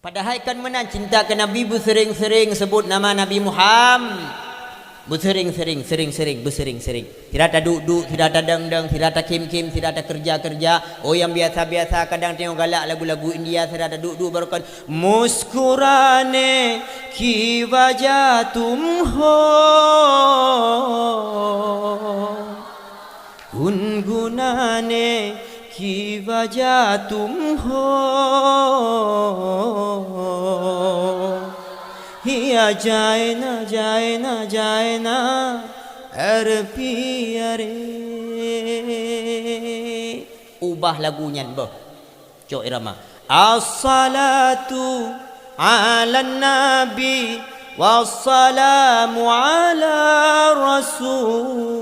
Padahal kan menang cinta ke Nabi bersering-sering sebut nama Nabi Muhammad. Bersering-sering, sering-sering, bersering-sering. Tidak ada duduk, tidak ada deng-deng, tidak ada kim-kim, tidak ada kerja-kerja. Oh yang biasa-biasa kadang tengok galak lagu-lagu India, tidak ada duduk baru kan muskurane ki wajah tum ho gungunane ki wajah tum ho hiya jaina jaina jaina arpiare. Ubah lagunya boh cok irama. As-salatu ala nabi wassalamu ala rasul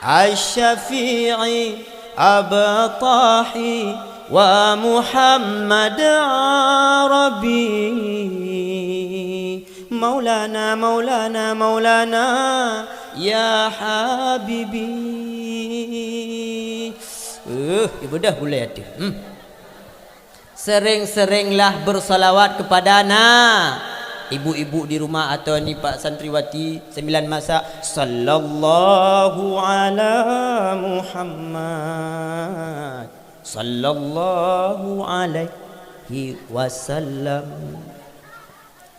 asy-syafi'i abtahi wa Muhammad Arabi Maulana Maulana Maulana ya habibi. Ibadah boleh ada. Sering-seringlah bersalawat kepada ibu-ibu di rumah atau ni Pak Santriwati 9 masa sallallahu ala Muhammad sallallahu alaihi wasallam.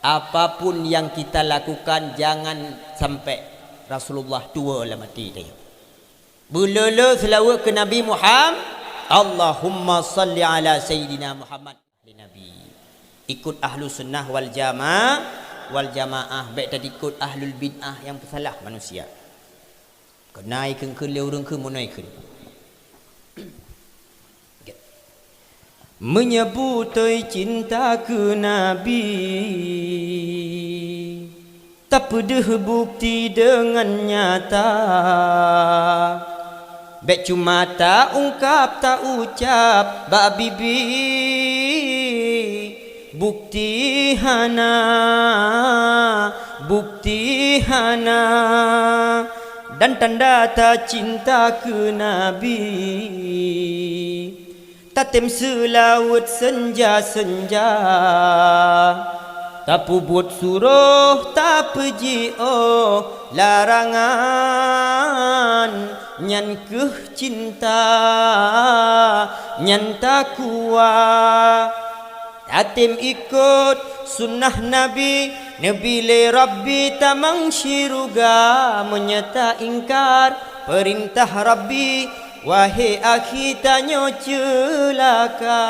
Apapun yang kita lakukan jangan sampai Rasulullah tua lah mati dia. Belala selawat ke Nabi Muhammad. Allahumma salli ala Sayyidina Muhammad Nabi. Ikut ahlu sunnah wal jamaah. Baik tadi ikut ahlul bid'ah yang pesalah manusia. Kenai ke leurung ke munai ke. Menyebut cinta ke Nabi tak pedih bukti dengan nyata. Baik cuma tak ungkap tak ucap bak bibi bukti hana dan tanda tak cinta ke Nabi. Tatem selawat senja-senja tak buat suruh tak pergi larangan nyan keh cinta nyan tak kuat. Tatem ikut sunnah Nabi le Rabbi tamang syiruga menyata ingkar perintah Rabbi. Wahai akhi tanyo celaka.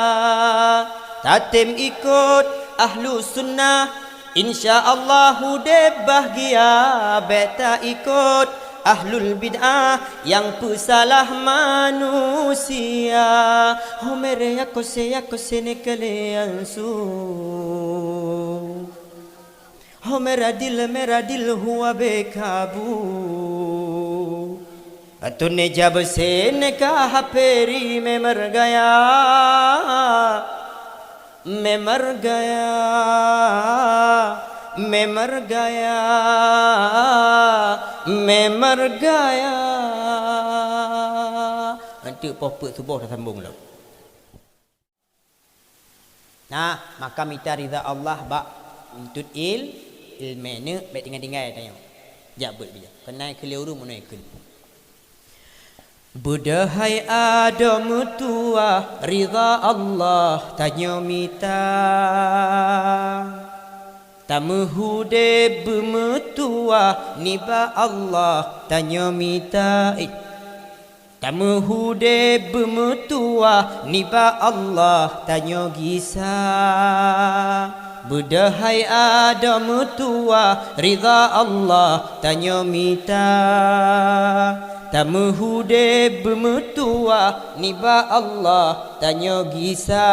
Tatem ikut ahlu sunnah InsyaAllah de bahagia. Beta ikut ahlul bid'ah yang pesalah manusia. Oh mere ya kose nikale ansu. Oh mera dil huwa bekabu. तूने जब से निकाह फेरी मैं मर गया मैं मर गया मैं मर गया मैं मर गया. Nanti popek subuh dah sambung lah. Nah, maka minta ridha Allah bak untuk ilmene baik tinggal tanya. Jabut bila. Kenai keliru munai kun. Budahai Adam tua ridha Allah tanya mita. Tamuhude bemetua niba Allah tanya mita. Tamuhude bemetua niba Allah tanya gisa. Budahai Adam tua ridha Allah tanya mita. Tamuhude bemetua niba Allah tanya gisa.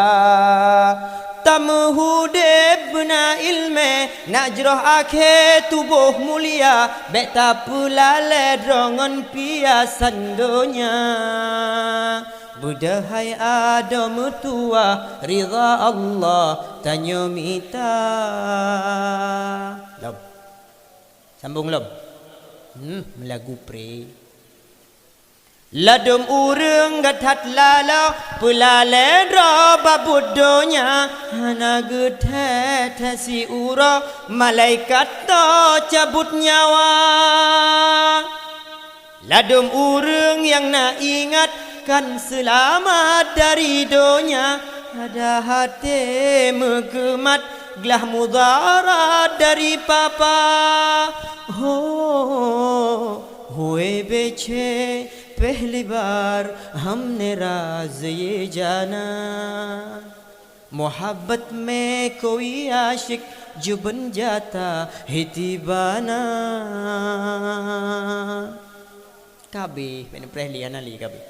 Tamuhude bena ilme najroh akhe tubuh mulia. Beta pula ledrongan piasan dunia. Budahai Adam tua ridha Allah tanya mita. Lom. Sambung lom. Melagu pre. Ladum urang gatat lala pelale roba budonya hana gethe si ura malaikat to cabut nyawa. Ladum urang yang nak ingatkan selamat dari donya ada hati megemat gelah mudarat dari papa. होए बेचे पहली बार हमने राज ये जाना मोहब्बत में कोई आशिक जो बन जाता है दीवाना. Kabeh ben prehli anali kabeh.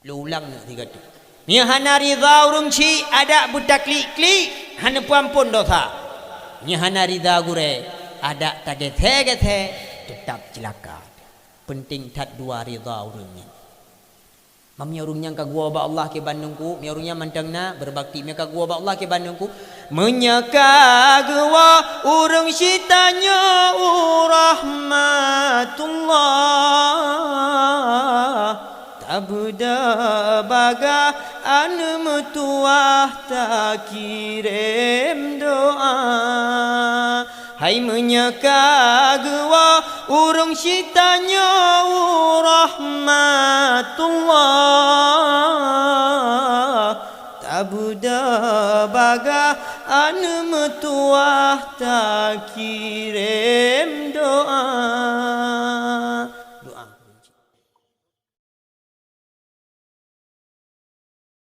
Lu ulang nak tiga tu. Ni hana ridha urung ci ada budak klik hana puampun dosa. Ni hana ridha gure ada tagethe tetap celaka. Penting tat dua ridha urungnya. Mamnya urungnya kagua ba Allah ke bandungku, mi urungnya mantangna berbakti mi kagua ba Allah ke bandungku. Menyakagwa urung syitanya rahmatullah tabda baga anu metuah tak kirim doa. Hai menyakagwa urung syitanya rahmatullah tabda baga anu metuah tak kirim